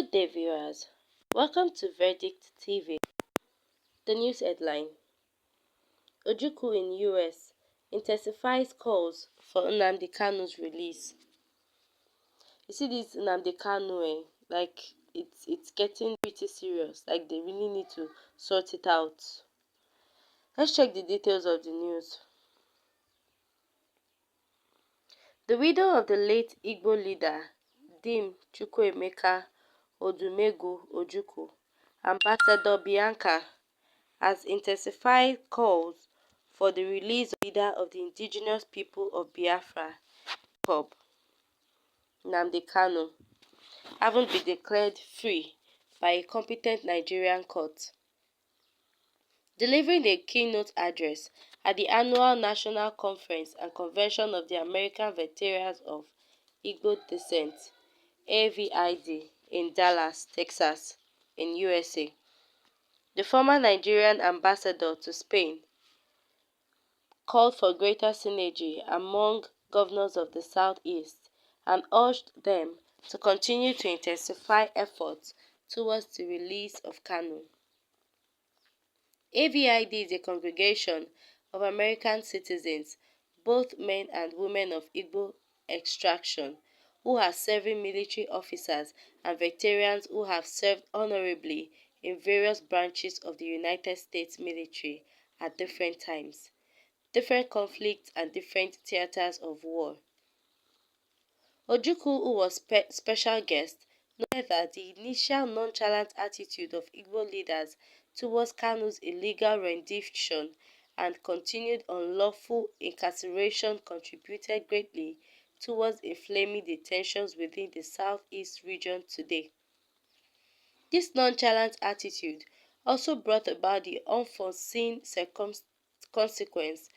Good day, viewers. Welcome to Verdict TV. The news headline: Ojukwu in US intensifies calls for Nnamdi Kanu's release. You see this Nnamdi Kanu, like it's getting pretty serious. Like they really need to sort it out. Let's check the details of the news. The widow of the late Igbo leader, Dim Chukwuemeka Odumegwu Ojukwu, Ambassador Bianca, has intensified calls for the release of the leader of the indigenous people of Biafra, IPOB, Nnamdi Kanu, having been declared free by a competent Nigerian court. Delivering a keynote address at the annual National Conference and Convention of the American Veterans of Igbo Descent (AVID) in Dallas, Texas, in USA, the former Nigerian ambassador to Spain called for greater synergy among governors of the Southeast and urged them to continue to intensify efforts towards the release of Kanu. AVID is a congregation of American citizens, both men and women of Igbo extraction, who are serving military officers and veterans who have served honorably in various branches of the United States military at different times, different conflicts and different theaters of war. Ojukwu, who was special guest, noted that the initial nonchalant attitude of Igbo leaders towards Kanu's illegal rendition and continued unlawful incarceration contributed greatly towards inflaming the tensions within the Southeast region today. This nonchalant attitude also brought about the unforeseen consequence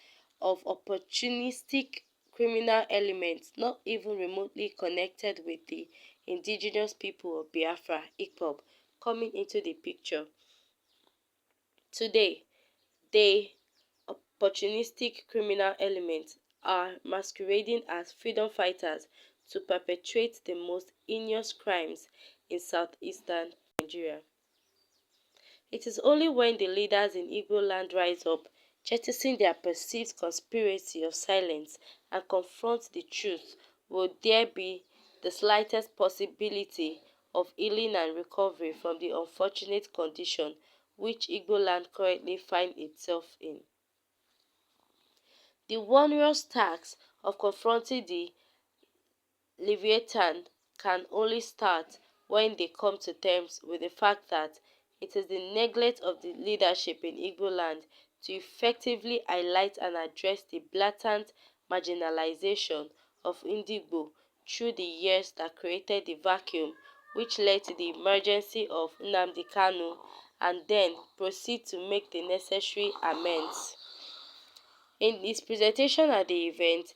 of opportunistic criminal elements not even remotely connected with the indigenous people of Biafra, IPOB, coming into the picture. Today, the opportunistic criminal elements are masquerading as freedom fighters to perpetrate the most heinous crimes in southeastern Nigeria. It is only when the leaders in Igbo land rise up, jettison their perceived conspiracy of silence and confront the truth, will there be the slightest possibility of healing and recovery from the unfortunate condition which Igbo land currently finds itself in. The onerous task of confronting the Leviathan can only start when they come to terms with the fact that it is the neglect of the leadership in Igbo land to effectively highlight and address the blatant marginalization of Ndigbo through the years that created the vacuum which led to the emergence of Nnamdi Kanu, and then proceed to make the necessary amends. In his presentation at the event,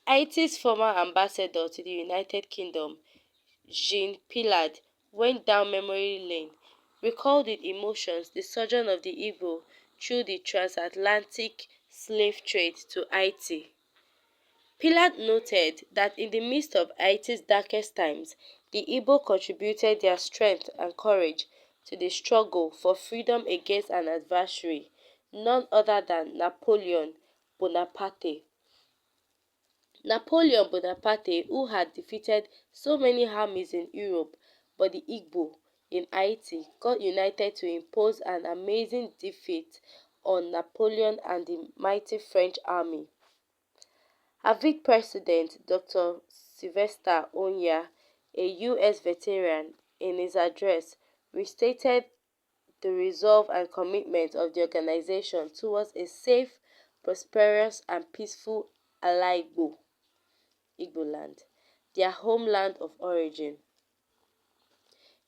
Haiti's former ambassador to the United Kingdom, Jean Pilaud, went down memory lane, recalled with emotions the sojourn of the Igbo through the transatlantic slave trade to Haiti. Pilaud noted that in the midst of Haiti's darkest times, the Igbo contributed their strength and courage to the struggle for freedom against an adversary, none other than Napoleon Bonaparte. Napoleon Bonaparte, who had defeated so many armies in Europe, but the Igbo in Haiti got united to impose an amazing defeat on Napoleon and the mighty French army. Avid President Dr. Sylvester Onya, a US veteran, in his address restated the resolve and commitment of the organization towards a safe, prosperous and peaceful Ala Igbo land, their homeland of origin.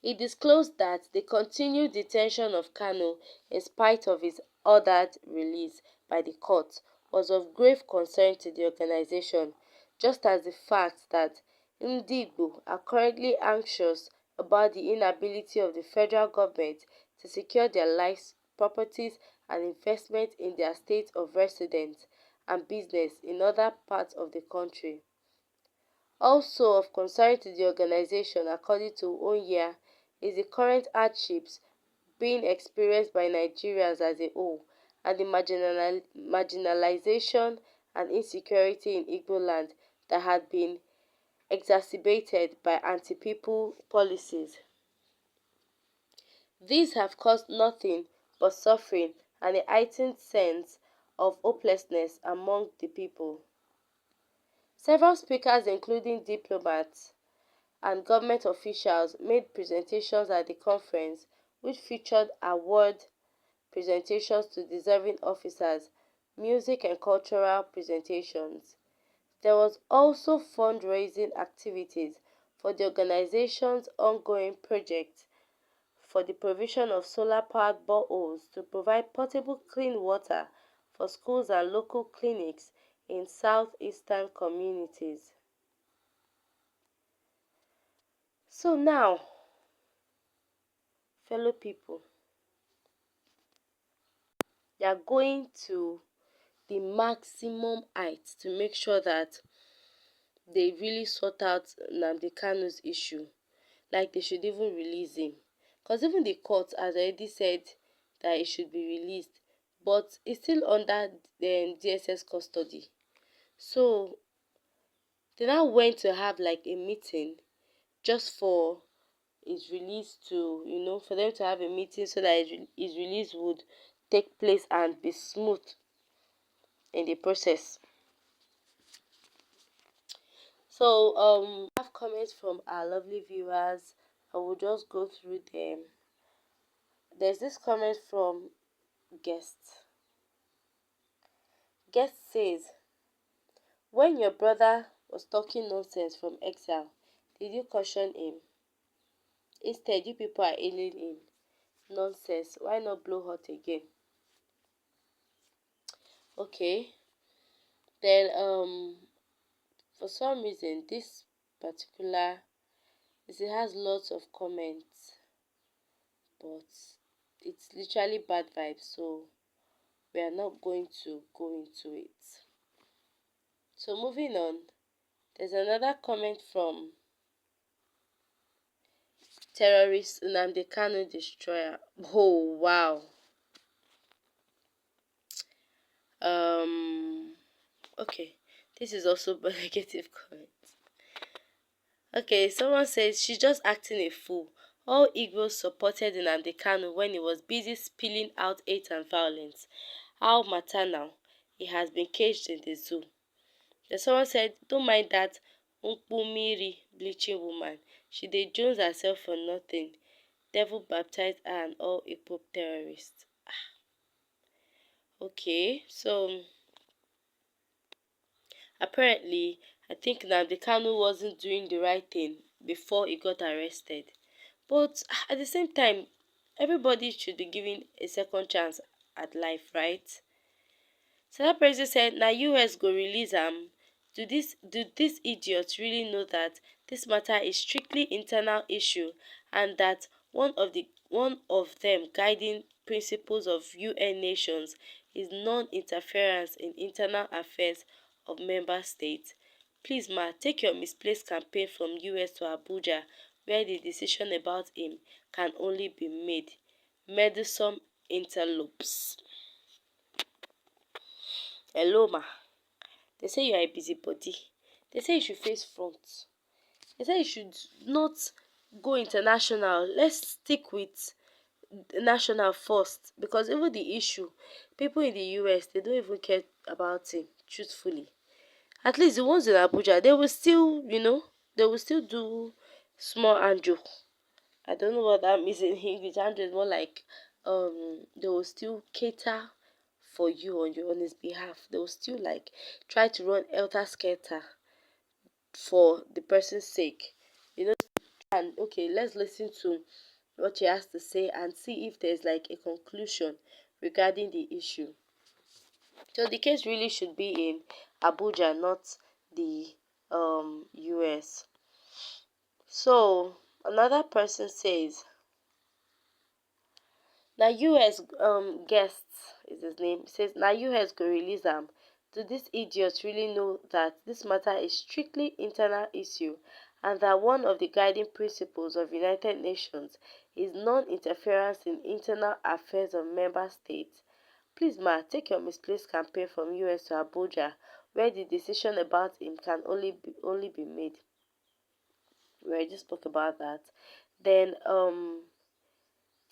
He disclosed that the continued detention of Kanu, in spite of his ordered release by the court, was of grave concern to the organization, just as the fact that Ndigbo are currently anxious about the inability of the federal government to secure their lives, properties and investment in their state of residence and business in other parts of the country. Also of concern to the organization, according to Onya, is the current hardships being experienced by Nigerians as a whole, and the marginalization and insecurity in Igbo land that had been exacerbated by anti-people policies. These have caused nothing but suffering and a heightened sense of hopelessness among the people. Several speakers, including diplomats and government officials, made presentations at the conference, which featured award presentations to deserving officers, music and cultural presentations. There was also fundraising activities for the organization's ongoing project for the provision of solar-powered boreholes to provide portable clean water for schools and local clinics in southeastern communities. So now, fellow people, they are going to the maximum height to make sure that they really sort out Nnamdi Kanu's issue. Like they should even release him. Because even the court has already said that he should be released. But he's still under the DSS custody. So they now went to have like a meeting just for his release to, for them to have a meeting so that his release would take place and be smooth in the process. So I have comments from our lovely viewers. I will just go through them. There's this comment from Guest. Guest says, when your brother was talking nonsense from exile, did you caution him? Instead, you people are ailing him. Nonsense. Why not blow hot again? Okay. Then for some reason this particular it has lots of comments, but it's literally bad vibes, so we are not going to go into it. So moving on, there's another comment from terrorist Nnamdi Kanu destroyer. Oh wow. Okay, this is also a negative comment. Okay, someone says she's just acting a fool. All Igbos supported Nnamdi Kanu when he was busy spilling out hate and violence. How maternal. He has been caged in the zoo. Then someone said, don't mind that Miri bleaching woman. She did Jones herself for nothing. Devil baptized her and all hip hop terrorists. Okay, so apparently, I think Nnamdi Kanu wasn't doing the right thing before he got arrested. But at the same time, everybody should be given a second chance at life, right? So that person said, "Na US go release am." Do these idiots really know that this matter is strictly internal issue and that one of them guiding principles of UN nations is non-interference in internal affairs of member states? Please ma, take your misplaced campaign from US to Abuja where the decision about him can only be made. Meddlesome interlopes. Hello ma. They say you are a busybody. They say you should face front. They say you should not go international. Let's stick with national first, because even the issue, people in the US, they don't even care about it, truthfully. At least the ones in Abuja, they will still, they will still do small anjo. I don't know what that means in English. Anjo is more like they will still cater for you on his behalf. They will still like try to run elter skelter for the person's sake. And okay, let's listen to what he has to say and see if there's like a conclusion regarding the issue. So the case really should be in Abuja, not the US. So another person says, na US guest is his name. He says na US go release Do these idiots really know that this matter is strictly internal issue and that one of the guiding principles of United Nations is non-interference in internal affairs of member states. Please ma, take your misplaced campaign from US to Abuja, where the decision about him can only be made. We already spoke about that. Then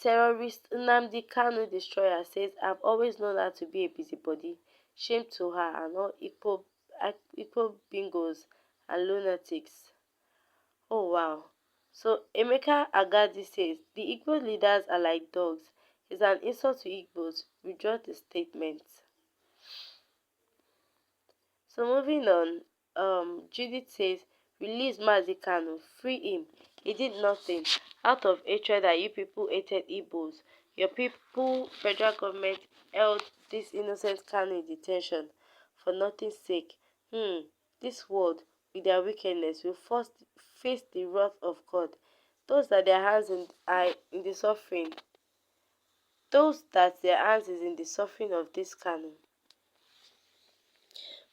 terrorist Nnamdi Kanu destroyer says, I've always known her to be a busybody. Shame to her and all equal bingos and lunatics. Oh wow. So Emeka Agadi says, the Igbo leaders are like dogs. It's an insult to Igbos. Withdraw the statement. So moving on, Judith says, release Mazi Kanu, free him. He did nothing. Out of hatred that you people hated Igbos, your people, federal government held this innocent Kanu in detention for nothing's sake. This world, with their wickedness, will first face the wrath of God. Those that their hands are in the suffering, those that their hands is in the suffering of this Kanu.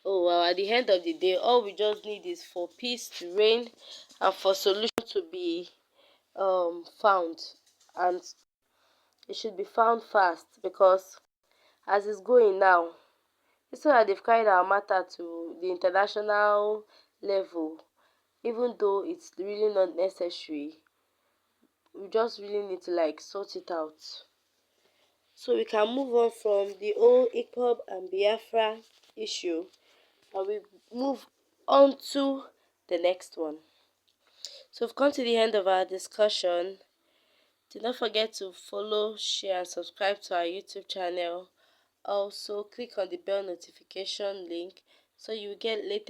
Oh well, at the end of the day, all we just need is for peace to reign and for solution to be found, and it should be found fast, because as it's going now, it's so that they've carried our matter to the international level, even though it's really not necessary. We just really need to like sort it out so we can move on from the whole IPOB and Biafra issue, and we move on to the next one. So we've come to the end of our discussion. Do not forget to follow, share, and subscribe to our YouTube channel. Also, click on the bell notification link so you get latest